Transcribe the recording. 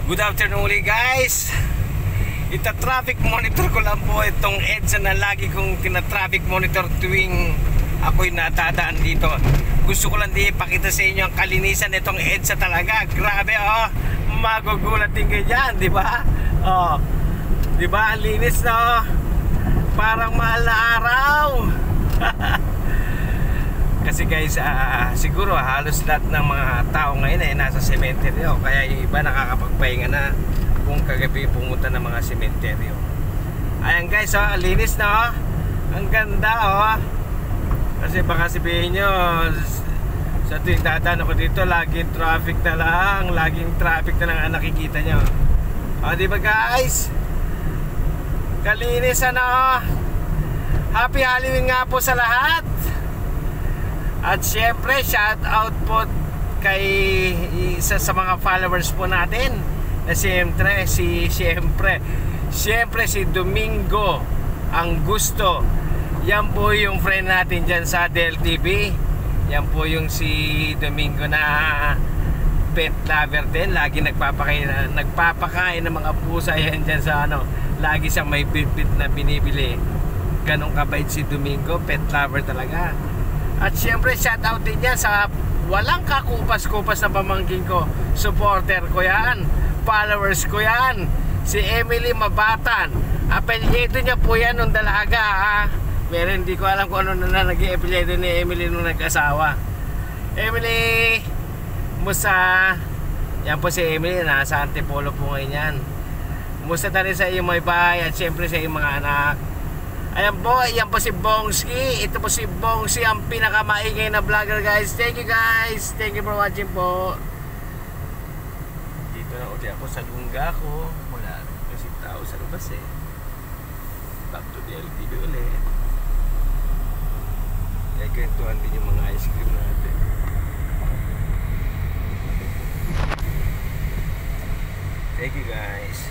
Good afternoon ulit guys. Ita-traffic monitor ko lang po itong EDSA na lagi kong tina-traffic monitor tuwing ako'y natadaan dito. Gusto ko lang din ipakita sa inyo ang kalinisan nitong EDSA talaga. Grabe oh. Magugulat din kayo dyan, di ba? Oh. Di ba? Ang linis na oh. Parang mahal na araw. Kasi guys, siguro halos lahat ng mga tao ngayon ay nasa sementeryo. Kaya yung iba nakakapagpahinga na kung kagabi pumunta ng mga sementeryo. Ayan guys, oh, linis na oh. Ang ganda oh. Kasi baka sabihin nyo, sa tuwing dadaan ako dito, laging traffic na lang. Laging traffic na lang ang nakikita nyo. O, di ba guys? Kalinis na oh. Happy Halloween nga po sa lahat. At syempre, shout out po kay isa sa mga followers po natin na syempre si Domingo ang gusto. Yan po yung friend natin dyan sa Del TV. Yan po yung si Domingo na pet lover din. Lagi nagpapakain ng mga pusa yan dyan sa ano. Lagi siyang may bit-bit na binibili. Ganong kabait si Domingo, pet lover talaga. At syempre shout out din yan sa walang kakupas-kupas na pamangkin ko. Supporter ko yan, followers ko yan, si Emily Mabatan. Apelyido niya po yan nung dalaga ha. Pero hindi ko alam kung ano na naging apelyido ni Emily nung nag-asawa. Emily musta? Yan po si Emily, nasa Antipolo po ngayon yan. Musta na rin sa iyong may bahay at syempre sa iyong mga anak. Ayan po, yan po si Bongsi. Ito po si Bongsi, ang pinakamaingay na vlogger guys. Thank you guys. Thank you for watching po. Dito na ulit ako sa lungga ko. Wala kasi tao sa labas eh. Back to the LTV ulit. Kaya kwentuhan din yung mga ice cream natin. Thank you guys.